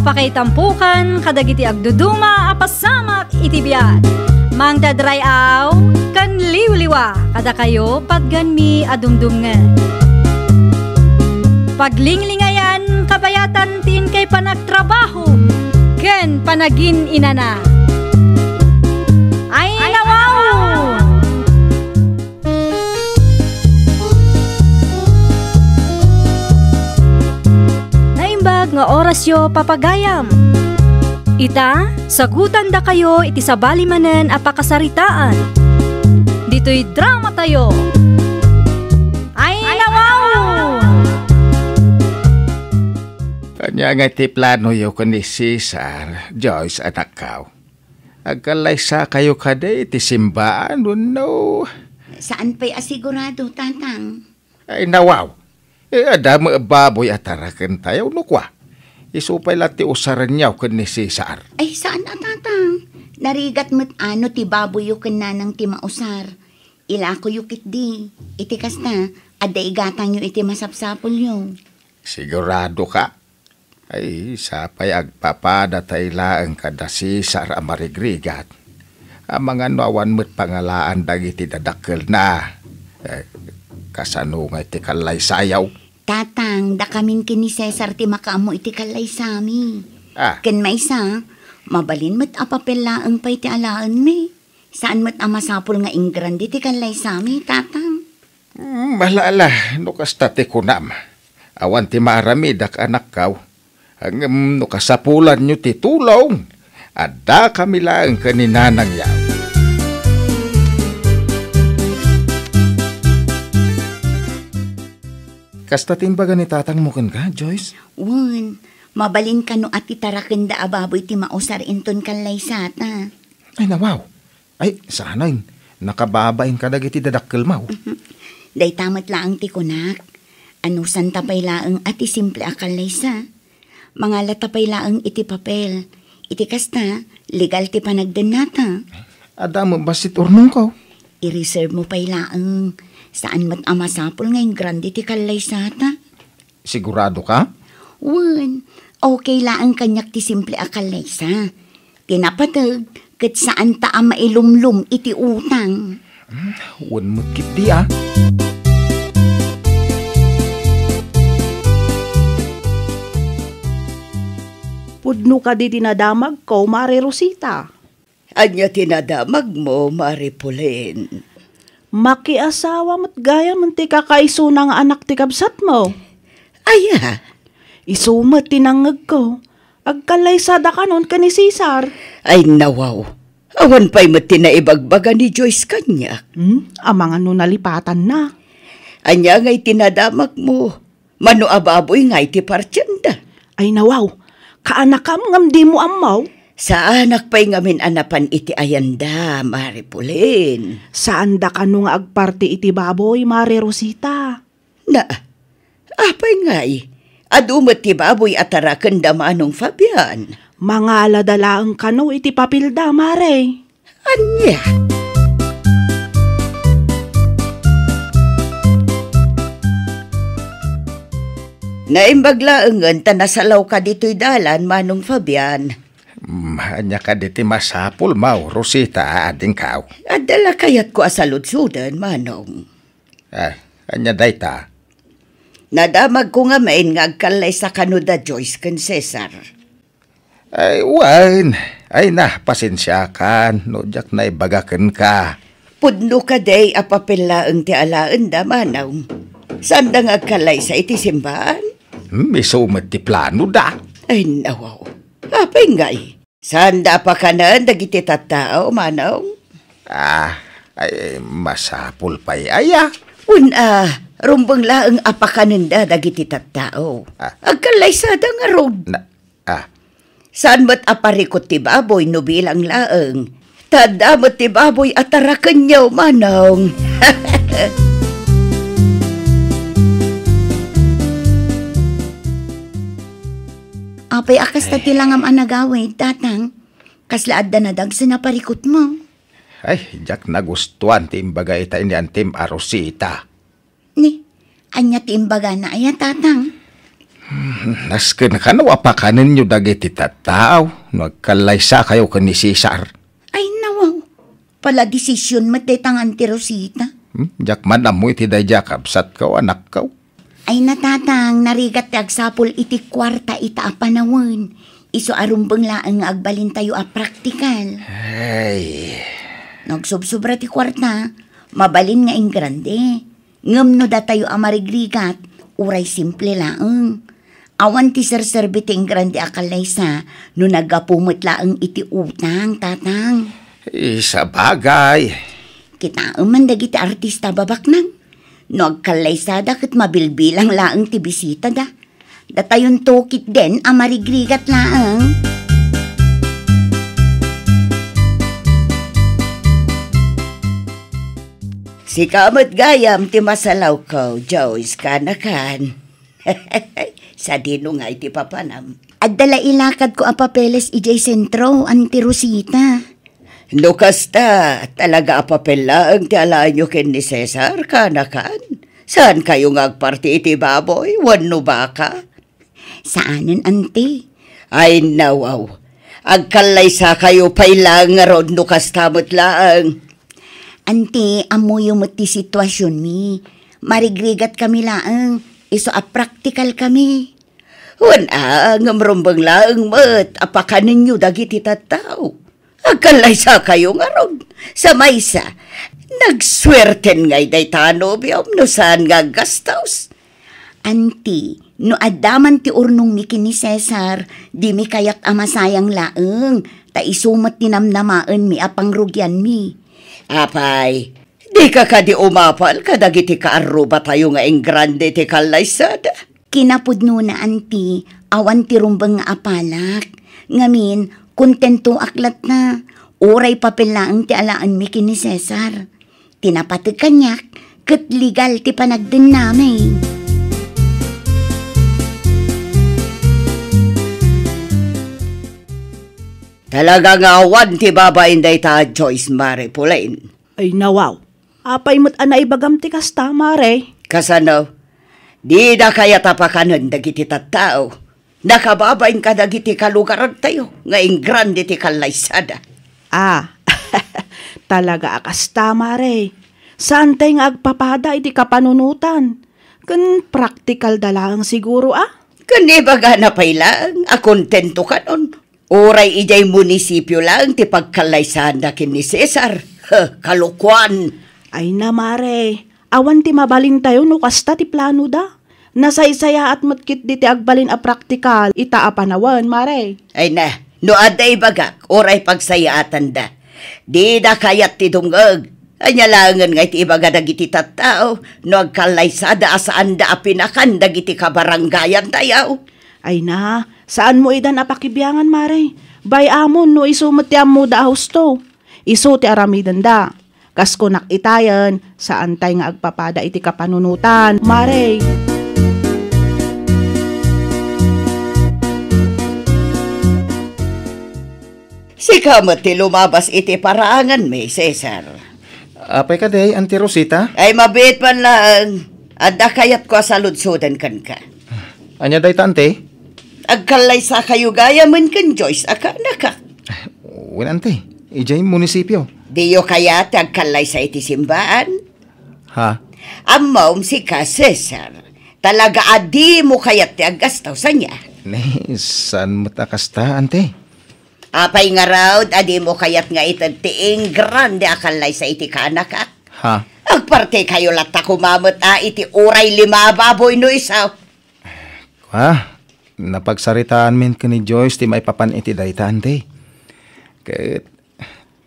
apakaitampukan kadagiti agduduma apasamak iti biat. Mangdadrayaw kan liwliwa kada kayo patganmi adumdumngan. Paglinglingayan kabayatan tin kay panagtrabaho ken panagin inana. Ay nawaw! Naimbag nga oras yo papagayam. Ita, sagutan da kayo iti sabali manen apakasaritaan. Dito'y drama tayo. Ay nawaw! Kanya nga iti plano yo ko ni Cesar, Joyce anak kao. Agkalaysa kayo kada iti simbaan, no? Saan pa'y asigurado, tatang? Ay nawaw. Ada mo baboy atarakan tayo, no kwa? Isupay lati usaran niyaw kan ni Cesar. Ay, saan tatang? Narigat mo't ano ti baboy yu na ng ti mausar. Ila ko yukit di. Iti kasta, ada igatang yu iti masapsapol yu. Sigurado ka? Ay, sapay agpapada tayla ang kada Cesar amarigrigat. Ang mga nawan mo't pangalaan dagiti dadakkel na. Kasano nga iti kalay sayaw. Tatang, da kamin kini Cesar ti makaamo iti kalay sami. Ken maysa, mabalin mo't apapelaang pa'y ti alaan me. Saan mo't amasapol nga ingrandi ti kalay sami, tatang? Malala, no kastate kunam. Awan ti maramidak anak kaw. Ang no kasapulan nyo ti tulong. Ada kami lang kaninanang yaw. Kasta timbaga ni tatang mo ka, Joyce? Wan, mabalin ka no at itarakan da ababoy ti mausar inton kalay sata. Ay nawaw. Ay, sanay. Nakababain ka dagiti dadakkel maw. Day tamat laang ti kunak. Anusan tapay laang ati simple akalay sa. Mga latapay laang iti papel. Iti kasta, legal ti panagdan nata. Ada mo basit urnong ko? I-reserve mo pa'y laang. Saan mat amasapol ngayong grande ti kalay sata? Sigurado ka? Wan, okay laang kanyak ti simple akalay sa. Tinapatag, kat saan ta mailumlum iti utang. Wan mo kit di ah. Pudno ka di tinadamag ko, Mari Rosita. Anya tinadamag mo, Mari Pauline? Makiasawa mo't gaya man ti kakaiso ng anak ti kabsat mo. Aya. Isumat tinangag ko. Agkalay sada ka nun ka ni Cesar. Ay nawaw. Awan pa'y mat tinaibagbaga ni Joyce kanya. Amang ano nalipatan na. Anya nga'y tinadamag mo. Mano ababoy nga'y ti partyanda. Ay nawaw. Kaanakam ngam di mo amaw. Sa anak pa'y ngamin anapan iti ayanda, Mari Pauline. Saan da ka nung agparti iti baboy, Mari Rosita? Na, apay nga'y. Adumat ti baboy atarakan da manong Fabian. Mga aladalaang kano iti papilda, Mare. Anya? Naimbaglaangan ta nasalaw ka dito'y dalan, Manong Fabian. Anya ka diti masapul maw, Rosita, ading kaw. Adala kayat ko asaludsudan, Manong. Anya dayta? Nadamag ko nga main nga agkalay sa kanuda Joyce kan Cesar. Ay, wan. Ay na, pasensya ka. No, jak na ibagakan ka. Pudno ka day apapelaang ti alaan da, Manong. Saan da nga agkalay sa iti simbahan? Misumat ti plano da. Ay, nawaw. Apay nga'y. Saan da pa ka na dagiti tattao, Manong? Ay, masapul pa'y aya. Rumbang laang apakaninda dagiti tattao. Agkalay sa da nga rod. Saan mo't aparikot ti baboy no bilang laang? Tadamot ti baboy atarakan niyaw, Manong. Apay akas ta tilangam anagaway, tatang. Kaslaad da na dag sinaparikot mo. Ay, jak nagustuhan ti imbaga ita ini antim Rosita. Ni, anya ti imbaga na aya, tatang. Nasken ka na wapakanin nyo dagiti tattao. Nagkalaysa kayo ka ni Cesar. Ay nawaw, pala desisyon matetangan ti Rosita. Jak man amoy ti day Jacob sat ka anak ka. Ay natatang narigat ti agsapol iti kwarta ita a panawon. Iso arumbeng laang nga agbalin tayo a praktikal. Ay. Nagsubsobra ti kwarta, mabalin nga ing grande. Ngem no da tayo a marigrigat, uray simple laang. Awan ti serserbi ti ing grande akalaysa no nagapumot laang iti utang, tatang. Isa bagay. Kita man dagiti artista babak nang. No agkalaysada ket mabilbilang laang ti bisita da. Datayon tokit den a marigrigat laang. Si kamat gayam ti masalaw ko, Joyce kanakan. Sa dinungay ti papanam. At dala ilakad ko a papeles ijay sentro, anti Rosita. Lukas ta, talaga apapel lang ti alaan nyo ken ni Cesar, kanakan. Saan kayo ngagparti iti baboy? Wano baka? Saanen, anti? Ay nawaw, agkalaysa kayo pailang nga rod lukas tamot lang. Anti, amoy yung ti sitwasyon mi. Marigrigat kami laang, iso a practical kami. Wana, ngamrumbang lang mat, apakanin nyo dagiti tattao. Agkalaysa kayo nga rod. Sa maysa, nagswerten ngay day tano biyom no saan nga gastaws. Anti, no adaman ti urnong mi kini Cesar, di mi kayak amasayang laeng, ta isumat tinamnamaan mi apang rugyan mi. Apay, di ka di umapal kadagiti kaaruba tayo nga ing grande ti kalaysada. Kinapudno na anti, awan ti rumbang nga apalak. Ngamin, kontento aklat na. Oray papel laang ti alaan mi kini Cesar. Tinapatid kanyak, ket legal ti panagden namin. Talaga nga awan ti babain day ta Joyce Mare Pulain. Ay nawaw, apay mo't anay bagam ti kasta, Mare. Kasano, di na kaya tapakanan dagiti tattao. Nakababain ka dagiti kalugaran tayo, nga ing grande ti kalaysada. Ah, talaga akasta, Mare. Saan tayo nga agpapada iti kapanunutan? Kan practical dalang siguro, ah? Kanibaga na pailang, akontento ka nun. Oray ijay munisipyo lang ti pagkalaysahan na kin ni Cesar. Kalukwan. Ay na, Mare. Awan ti mabalin tayo no kasta ti plano da. Nasaysaya at matkit di ti agbalin a praktikal. Ita a panawan, Mare. Ay na, no aday bagak, oray pagsayaatan da. Di da kayat ti dungag. Anyalangan nga iti ibaga dagiti tattao. No agkalaysada asaan da apinakan dagiti kabaranggayan tayaw. Ay na, saan mo idan apakibiyangan, Mare? Bay amon no isumot ti ammo da husto. Isu ti aramidan da. Kasko nakitayan, saan tayo nga agpapada iti kapanunutan, Mare. Si kamat ti lumabas iti paraangan mi, Cesar. Apay ka day, Auntie Rosita? Ay mabit man lang. Adda kayat ko sa ludsodan kan ka. Anya day tante? Agkalaysa kayo gaya man kan Joyce, aka naka. Wen ante, ijay munisipyo. Diyo kaya agkalaysa iti simbaan? Ha? Amom si ka, Cesar. Talaga adi mo kayat ti aggastaw sa niya. Ne, saan mo takasta, ante? Apay nga raw, adi mo kayat nga itad tiing grande akalaysa iti kanaka. Ha? Agparte kayo lata kumamot iti uray 5 baboy no isaw. Ha? Napagsaritaan min ka ni Joyce ti may papan iti daytante. Kahit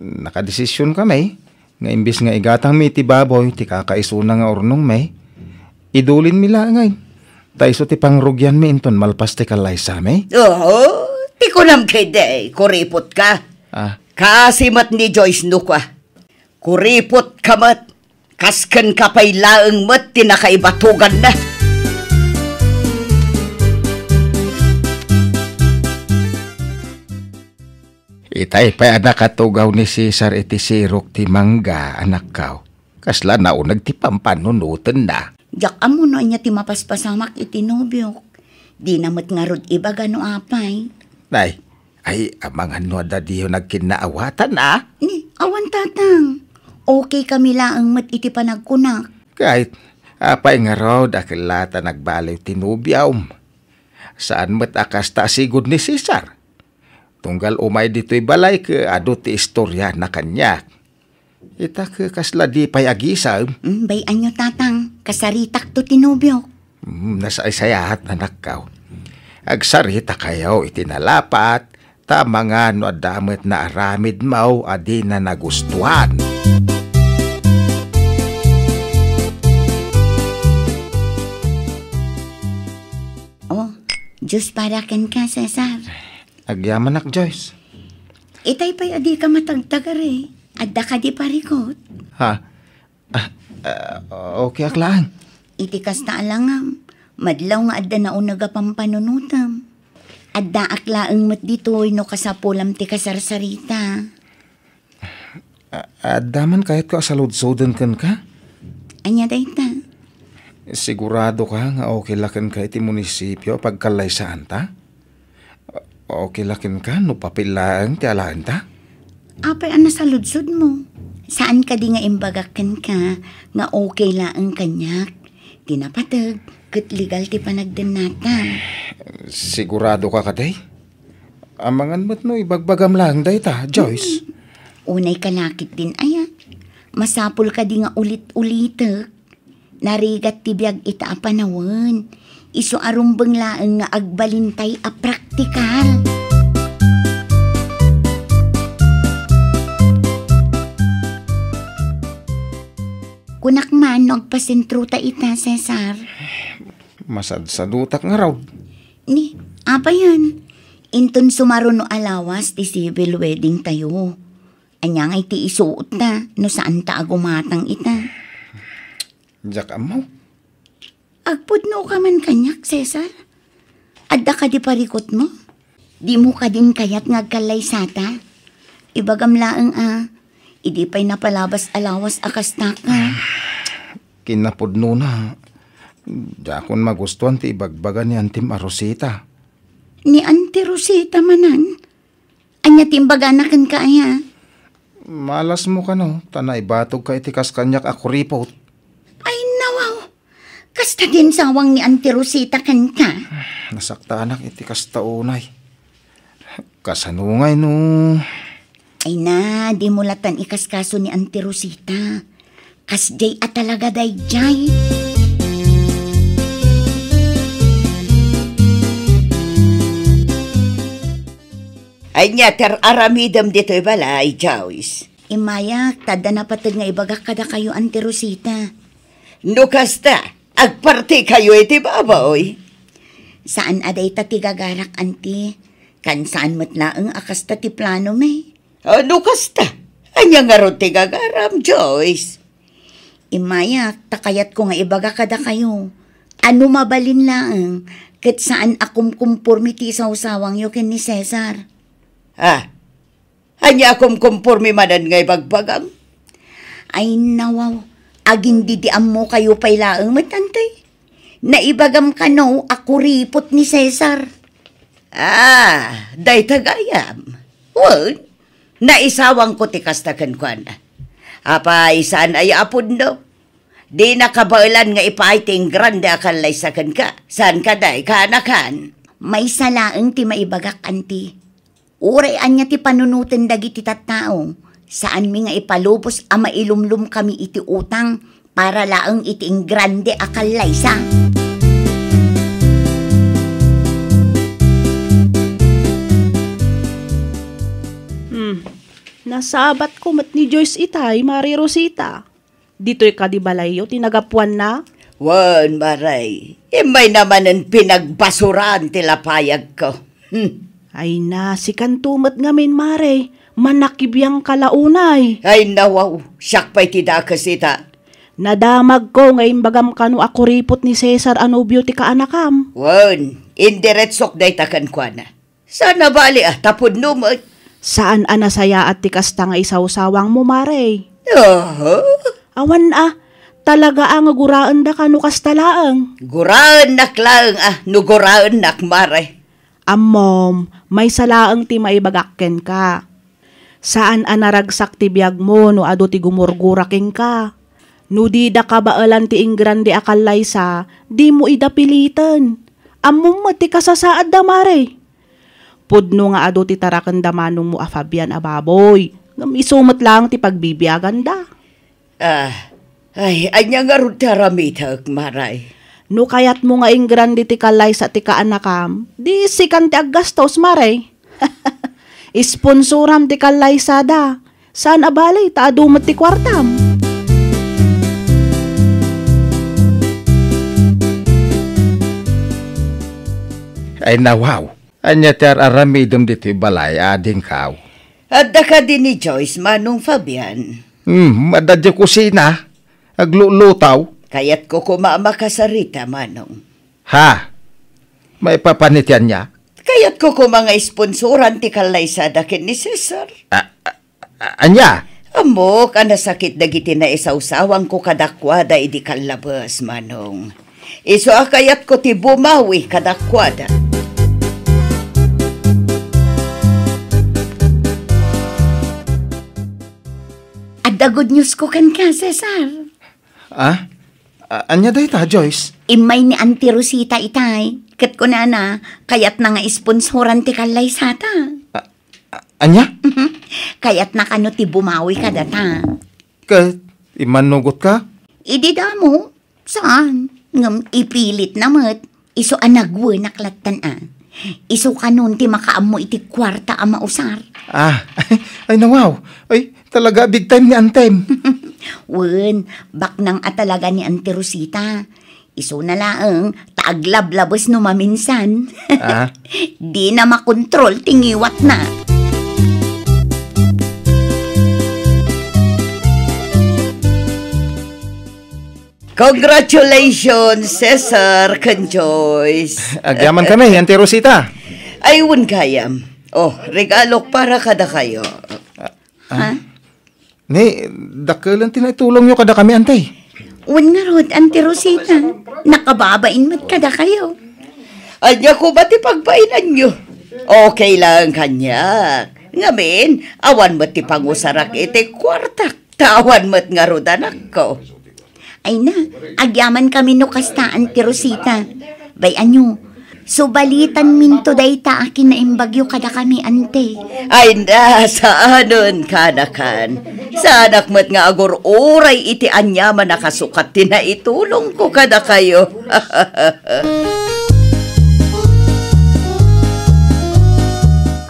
nakadesisyon kami, nga imbis nga igatang mi ti baboy, ti kakaisuna nga urnong may, idulin mi langay. Taiso ti pangrugyan mi inton malpas ti kalaysa may. Oo, ti kunam kede, kuripot ka. Ah. Kasimat ni Joyce nukwa. Kuripot ka mat, kasken kapay laeng mat tinakaibatugan na. Itay pa anak katugaw ni Cesar iti sirok ti mangga anak kaw. Kasla naunag ti pampanunutan na. Jak amo no niya ti mapaspasamak iti nobyok. Di namot nga rod iba gano apay. Nay, ay amang ano da diyo nagkinaawatan Ni, awan tatang. Okay kami laang mat iti panagkunak. Kahit apay nga raw dakilata nagbaliw tinubyaw. Saan mat akas ta sigud ni Cesar? Tunggal umay dito'y balay ke ado ti istorya na kanya. Ita ke kasla di pay agisa. Bayan nyo tatang, kasaritak to tinubyo. Nasa isayahat na nakaw. Agsarita kayaw itinalapat, tama nga no adamit na aramid mau adi na nagustuhan. Oh, Diyos para ken ka, Cesar. Agyaman nak, Joyce. Itay pa'y adi ka matagtagar eh. Adda ka di parikot. Ha? Okay aklaan. Iti kasta alangam. Madlaw nga adda na unaga pampanunutam. Adda aklaang mat ditoy no kasapulam ti kasarsarita. Adda man kahit ko asaludsodan kan ka? Anya dayta? Sigurado ka nga okay lakin ka iti munisipyo pagkalaysaan ta? Okay lakin ka no papilaang ti alaan ta? Apay ang nasaludsod mo. Saan ka di nga imbagakan ka nga okay laang kanyak? Tinapatag, kat legal ti panagdanata. Sigurado ka kaday? Amangan mo't no ibagbagam lang day ta, Joyce. Unay kalakit din aya. Masapul ka di nga ulit-ulitek. Narigat ti biyag ita a panawan. Isu arumbeng laeng nga agbalintay a praktikal. Kunak man no agpasentro ta ita, Cesar. Masadsadutak nga raw. Ni, apa yan? Inton sumaro no alawas ti civil wedding tayo. Anya nga iti isuot ta no saan ta agumatang ita. Diyak amaw. Agpudno ka man kanyak, Cesar. Adda ka di parikot mo? Di mo ka din kayat ngagkalay sata? Ibagam laang idi pa'y napalabas alawas akasta ka. Kinapudno na. Dakon magustuhan ti ibagbaga ni Auntie Rosita. Ni Auntie Rosita manan? Anya timbaga na kan kaya? Malas mo ka no. Tanay batog ka itikas kanyak ako ripot. Ay nawaw. Kasta din sawang ni Auntie Rosita kan ka? Nasakta anak itikas taunay. Kasanungay no. Ay na, di mulatan ikaskaso ni Auntie Rosita. Kasjay at talaga dayjay. Ay niya, aramidam dito'y balay, Joyce. Imayak, tada na patag nga ibagak kada kayo, Auntie Rosita. No kasta, agparti kayo iti babaoy. Saan aday ta ti gagarak, Auntie? Kan saan matlaang akas ta ti plano, may? Ano kasta? Anya nga ro ti gagaram, Joyce. Imayak, takayat ko nga ibaga kada kayo. Ano mabalin laang, kat saan akum kumpurmi ti isawsawang yo ken ni Cesar. Anya akum kumpurmi manan nga ibagbagam? Ay nawaw, aging didiam mo kayo pay laang matantay. Naibagam ka no, ako ripot ni Cesar. Day tagayam. Well, naisawang ko ti kastakan ko na. Apa, isaan ay apod no? Di nakabailan nga ipaiting grande akalay sa kan ka. Saan ka day, kanakan? May salaang ti maibagak, Auntie. Urayan niya ti panunutin dagiti tattao. Saan mi nga ipalubos a mailumlum kami iti utang para laang iti grande akalay sa. Nasabat ko mat ni Joyce itay, Mari Rosita. Dito'y kadibalayo, tinagapuan na. Wan, Maray. May naman ang pinagbasuran tilapayag ko. Ay na, si kantumat ngamin, Mare. Manakibiyang kalaunay. Ay nawaw, siyak pa'y tidakas ita. Nadamag ko ngayon bagam kanu ako ripot ni Cesar anubyo ti kaanakam. Wan, indiretsok day takan kwa na. Sana bali tapod numot. Saan anasaya at ti kasta nga isawsawang mo, Mare? Oh, Awan Talaga ang guraan da ka no kastalaang. Guraan nak lang no guraan nak mare. Mom, may salaang ti maibagakken ka. Saan anaragsak ti biyag mo no ado ti gumurguraking ka? No di da ka baalan ti ingrande akalay sa, di mo idapilitan. Amom ti kasasaad da mare. Pudno nga ado ti tarakan da manong mo Fabian ababoy. Isumat lang ti pagbibiyagan da. Ay, anya nga ron taramitag, maray. No kayat mo nga ingrande ti kalay sa ti kaanakam, di sikan ti aggastos maray. Isponsoram ti kalay sada. Saan abalay ta adumat ti kwartam? Ay nawaw, anya ti aramidom dito balay ading kaw. Adda ka din ni Joyce manong Fabian. Madadya kusina, aglulutaw. Kayat ko kumama ka sa Rita, manong. Ha? May papanityan niya? Kayat ko mga sponsoran ti kalay sa dakin ni Cesar. Anya? Amo, ka nasakit dagiti na isawsawang ko kadakwada idi kalabas, manong. Iso akayat ko ti bumawi kadakwada. Adda good news ko kan ka, Cesar. Anya day ta, Joyce? Imay ni Auntie Rosita itay. Kat ko na kayat na nga isponsoran ti kalay sata. Anya? Kayat na kano ti bumawi ka data. Imanugot ka? Idi damo. Saan? Ngam ipilit namat. Iso anagwe naklatan Iso kanon ti makaamo iti kwarta a mausar. Ay nawaw. Ay, talaga big time ni Antem. Wen, bak nang atalaga ni Auntie Rosita. Iso na laang, taaglablabos no maminsan. Di na makontrol, tingiwat na. Congratulations, Cesar kan Joyce. Agyaman kami, Auntie Rosita. Ayun kayam. Oh, regalo para kada kayo. Ni, dakalan tinatulong nyo kada kami, Antay. Wen nga rod, Auntie Rosita. Nakababain mat kada kayo. Anya ko ba ti pagpainan nyo? Okay lang kanya. Ngamin, awan mo ti pangusarak iti kwartak. Tawan mo't nga rod anak ko. Ay na, agyaman kami no kasta, Auntie Rosita. Bayan nyo, subalitan minto day ta akin na imbagyo kada kami, ante. Ay na, saanon kanakan. Saanak mo't nga agor oray iti anyaman nakasukat tinaitulong ko kada kayo.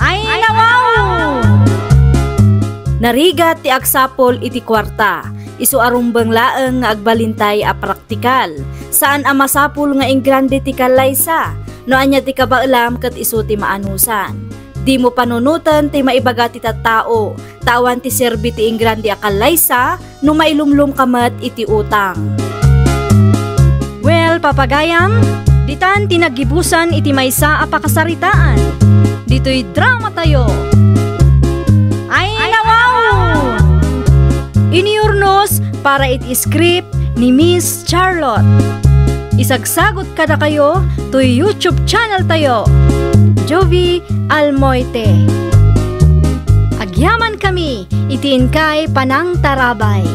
Ay nawaw! Narigat ti aksapol iti kwarta. Isu arumbang laeng nga agbalintay a praktikal. Saan a masapul nga ingrande ti kalaysa. No anya ti kabailam ket isu ti maanusan. Di mo panunutan ti maibaga ti tattao. Tawan ti serbi ti ingrande a kalaysa no mailumlum kamat iti utang. Well, papagayam, ditan tinagibusan iti maysa a pakasaritaan. Dito'y drama tayo. Ay nawaw! Iniurnos para iti-script ni Miss Charlotte. Isagsagot kada kayo to YouTube channel tayo, Jovi Almoite. Agyaman kami, itiin kay Panang Tarabay.